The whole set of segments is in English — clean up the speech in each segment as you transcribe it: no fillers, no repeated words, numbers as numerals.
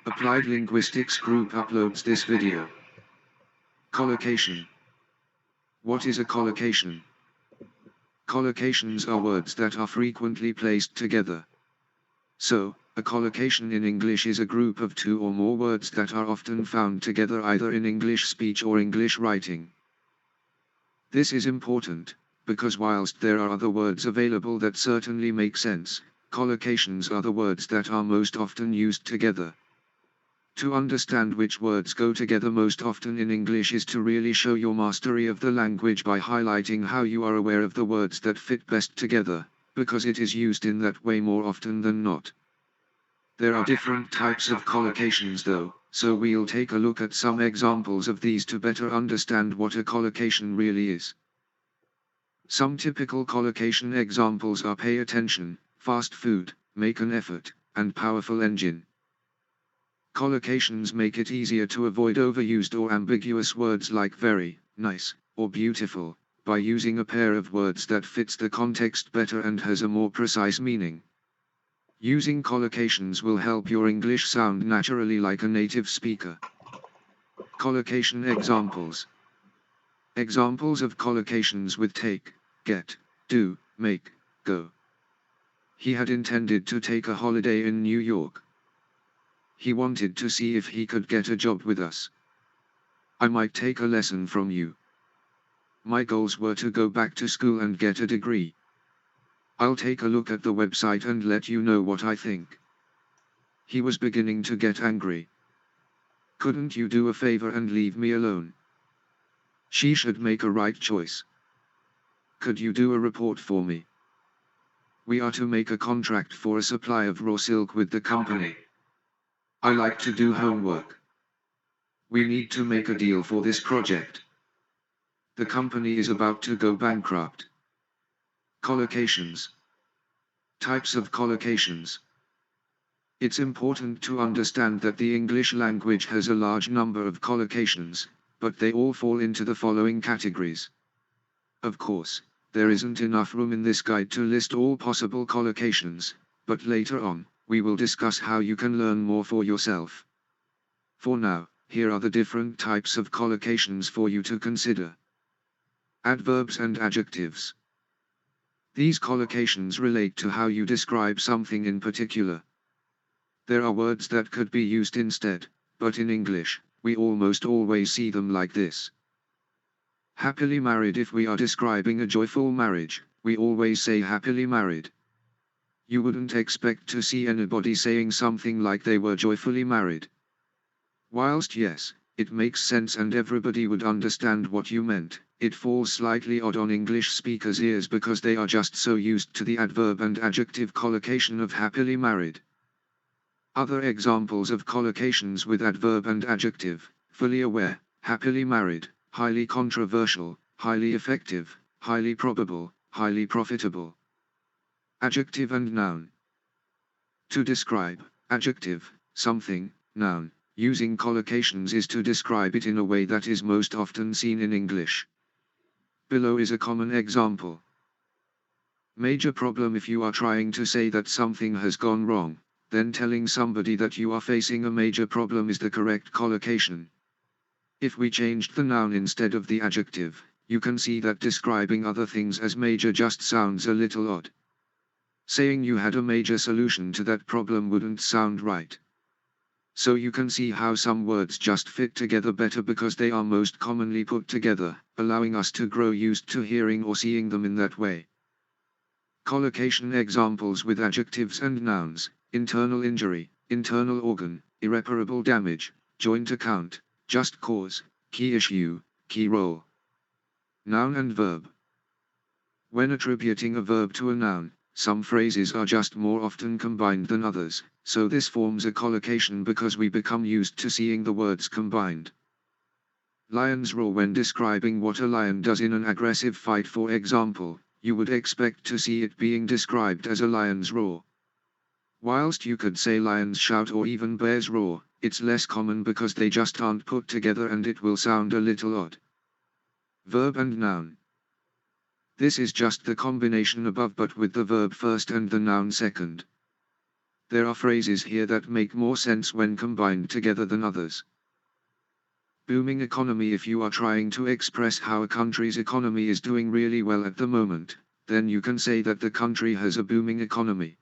Applied Linguistics Group uploads this video. Collocation. What is a collocation? Collocations are words that are frequently placed together. So, a collocation in English is a group of two or more words that are often found together either in English speech or English writing. This is important, because whilst there are other words available that certainly make sense, collocations are the words that are most often used together. To understand which words go together most often in English is to really show your mastery of the language by highlighting how you are aware of the words that fit best together, because it is used in that way more often than not. There are different types of collocations though, so we'll take a look at some examples of these to better understand what a collocation really is. Some typical collocation examples are pay attention, fast food, make an effort, and powerful engine. Collocations make it easier to avoid overused or ambiguous words like very, nice, or beautiful, by using a pair of words that fits the context better and has a more precise meaning. Using collocations will help your English sound naturally like a native speaker. Collocation examples. Examples of collocations with take, get, do, make, go. He had intended to take a holiday in New York. He wanted to see if he could get a job with us. I might take a lesson from you. My goals were to go back to school and get a degree. I'll take a look at the website and let you know what I think. He was beginning to get angry. Couldn't you do a favor and leave me alone? She should make a right choice. Could you do a report for me? We are to make a contract for a supply of raw silk with the company. I like to do homework. We need to make a deal for this project. The company is about to go bankrupt. Collocations. Types of collocations. It's important to understand that the English language has a large number of collocations, but they all fall into the following categories. Of course, there isn't enough room in this guide to list all possible collocations, but later on, we will discuss how you can learn more for yourself. For now, here are the different types of collocations for you to consider. Adverbs and adjectives. These collocations relate to how you describe something in particular. There are words that could be used instead, but in English, we almost always see them like this. Happily married. If we are describing a joyful marriage, we always say happily married. You wouldn't expect to see anybody saying something like they were joyfully married. Whilst yes, it makes sense and everybody would understand what you meant, it falls slightly odd on English speakers' ears because they are just so used to the adverb and adjective collocation of happily married. Other examples of collocations with adverb and adjective: fully aware, happily married, highly controversial, highly effective, highly probable, highly profitable. Adjective and noun. To describe, adjective, something, noun, using collocations is to describe it in a way that is most often seen in English. Below is a common example. Major problem: if you are trying to say that something has gone wrong, then telling somebody that you are facing a major problem is the correct collocation. If we changed the noun instead of the adjective, you can see that describing other things as major just sounds a little odd. Saying you had a major solution to that problem wouldn't sound right. So you can see how some words just fit together better because they are most commonly put together, allowing us to grow used to hearing or seeing them in that way. Collocation examples with adjectives and nouns: internal injury, internal organ, irreparable damage, joint account, just cause, key issue, key role. Noun and verb. When attributing a verb to a noun, some phrases are just more often combined than others, so this forms a collocation because we become used to seeing the words combined. Lions roar. When describing what a lion does in an aggressive fight, for example, you would expect to see it being described as a lion's roar. Whilst you could say lions shout or even bears roar, it's less common because they just aren't put together and it will sound a little odd. Verb and noun. This is just the combination above but with the verb first and the noun second. There are phrases here that make more sense when combined together than others. Booming economy. If you are trying to express how a country's economy is doing really well at the moment, then you can say that the country has a booming economy.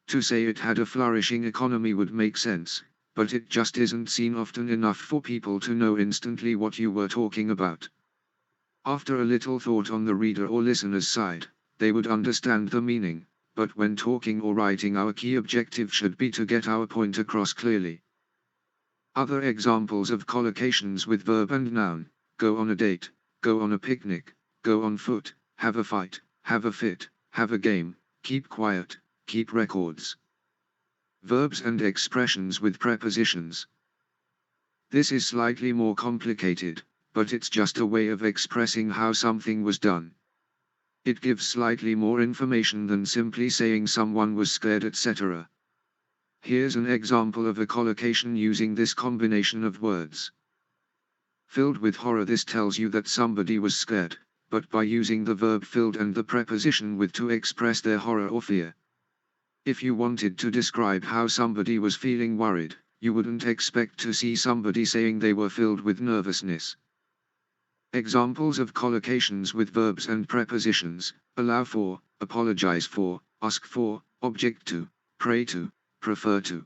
To say it had a flourishing economy would make sense, but it just isn't seen often enough for people to know instantly what you were talking about. After a little thought on the reader or listener's side, they would understand the meaning, but when talking or writing, our key objective should be to get our point across clearly. Other examples of collocations with verb and noun: go on a date, go on a picnic, go on foot, have a fight, have a fit, have a game, keep quiet, keep records. Verbs and expressions with prepositions. This is slightly more complicated, but it's just a way of expressing how something was done. It gives slightly more information than simply saying someone was scared, etc. Here's an example of a collocation using this combination of words. Filled with horror. This tells you that somebody was scared, but by using the verb filled and the preposition with to express their horror or fear. If you wanted to describe how somebody was feeling worried, you wouldn't expect to see somebody saying they were filled with nervousness. Examples of collocations with verbs and prepositions: allow for, apologize for, ask for, object to, pray to, prefer to.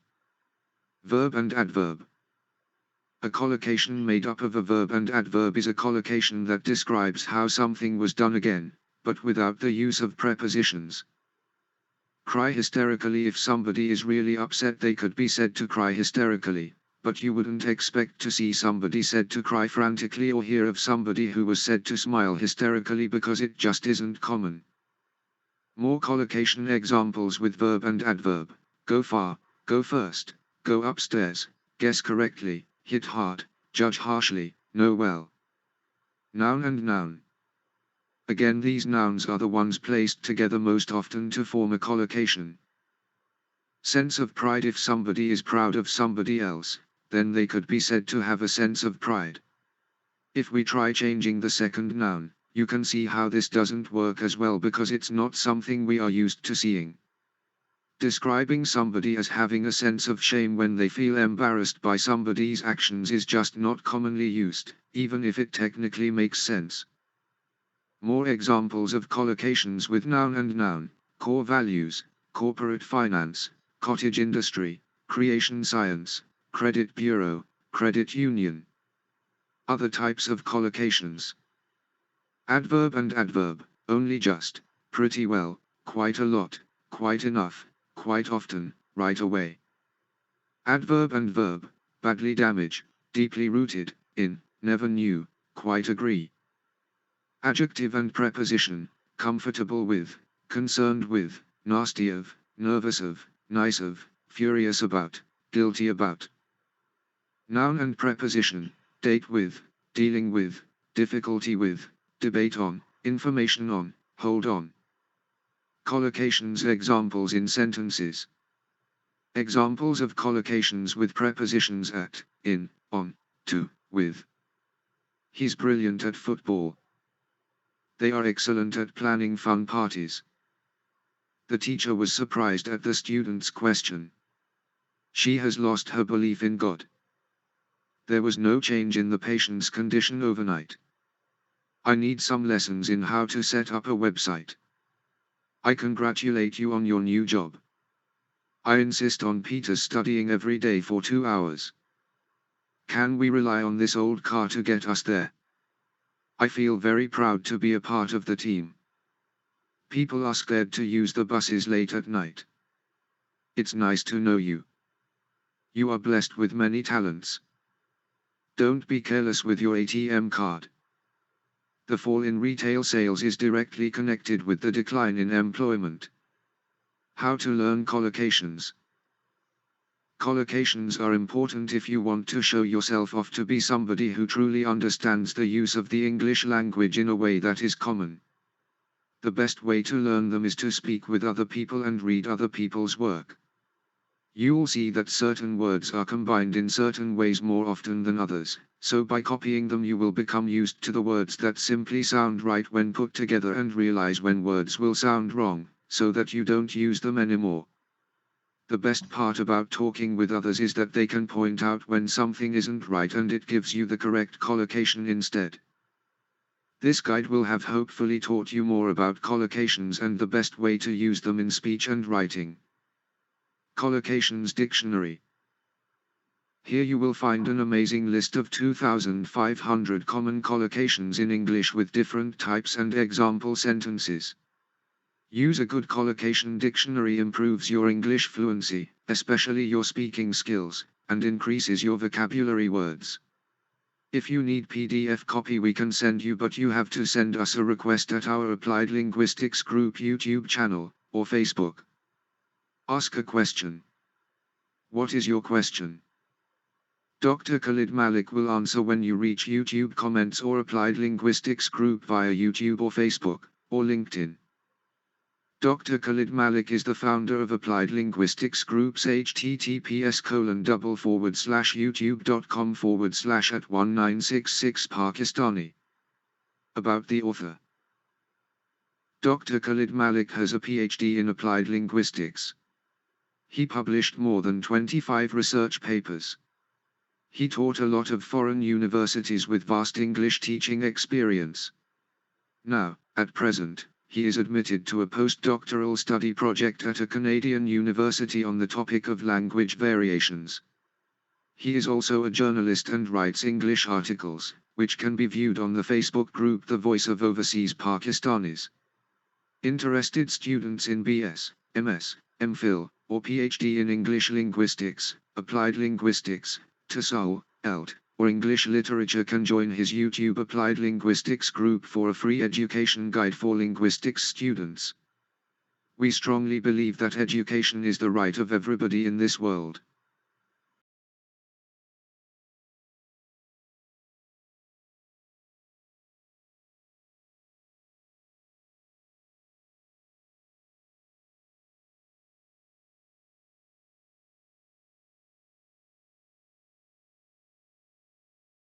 Verb and adverb. A collocation made up of a verb and adverb is a collocation that describes how something was done again, but without the use of prepositions. Cry hysterically. If somebody is really upset, they could be said to cry hysterically, but you wouldn't expect to see somebody said to cry frantically or hear of somebody who was said to smile hysterically, because it just isn't common. More collocation examples with verb and adverb: go far, go first, go upstairs, guess correctly, hit hard, judge harshly, know well. Noun and noun. Again, these nouns are the ones placed together most often to form a collocation. Sense of pride. If somebody is proud of somebody else, then they could be said to have a sense of pride. If we try changing the second noun, you can see how this doesn't work as well, because it's not something we are used to seeing. Describing somebody as having a sense of shame when they feel embarrassed by somebody's actions is just not commonly used, even if it technically makes sense. More examples of collocations with noun and noun: core values, corporate finance, cottage industry, creation science, credit bureau, credit union. Other types of collocations. Adverb and adverb: only, just, pretty well, quite a lot, quite enough, quite often, right away. Adverb and verb: badly damaged, deeply rooted in, never knew, quite agree. Adjective and preposition: comfortable with, concerned with, nasty of, nervous of, nice of, furious about, guilty about. Noun and preposition: date with, dealing with, difficulty with, debate on, information on, hold on. Collocations examples in sentences. Examples of collocations with prepositions: at, in, on, to, with. He's brilliant at football. They are excellent at planning fun parties. The teacher was surprised at the student's question. She has lost her belief in God. There was no change in the patient's condition overnight. I need some lessons in how to set up a website. I congratulate you on your new job. I insist on Peter studying every day for 2 hours. Can we rely on this old car to get us there? I feel very proud to be a part of the team. People are scared to use the buses late at night. It's nice to know you. You are blessed with many talents. Don't be careless with your ATM card. The fall in retail sales is directly connected with the decline in employment. How to learn collocations. Collocations are important if you want to show yourself off to be somebody who truly understands the use of the English language in a way that is common. The best way to learn them is to speak with other people and read other people's work. You'll see that certain words are combined in certain ways more often than others, so by copying them you will become used to the words that simply sound right when put together and realize when words will sound wrong, so that you don't use them anymore. The best part about talking with others is that they can point out when something isn't right and it gives you the correct collocation instead. This guide will have hopefully taught you more about collocations and the best way to use them in speech and writing. Collocations Dictionary. Here you will find an amazing list of 2,500 common collocations in English with different types and example sentences. Use a good collocation dictionary improves your English fluency, especially your speaking skills, and increases your vocabulary words. If you need PDF copy we can send you, but you have to send us a request at our Applied Linguistics Group YouTube channel, or Facebook. Ask a question. What is your question? Dr. Khalid Malik will answer when you reach YouTube comments or Applied Linguistics Group via YouTube or Facebook, or LinkedIn. Dr. Khalid Malik is the founder of Applied Linguistics Group's https://youtube.com/@1966 Pakistani. About the author. Dr. Khalid Malik has a PhD in Applied Linguistics. He published more than 25 research papers. He taught a lot of foreign universities with vast English teaching experience. Now, at present, he is admitted to a postdoctoral study project at a Canadian university on the topic of language variations. He is also a journalist and writes English articles, which can be viewed on the Facebook group The Voice of Overseas Pakistanis. Interested students in BS, MS, MPhil, or PhD in English linguistics, applied linguistics, TESOL, ELT, or English literature can join his YouTube Applied Linguistics Group for a free education guide for linguistics students. We strongly believe that education is the right of everybody in this world.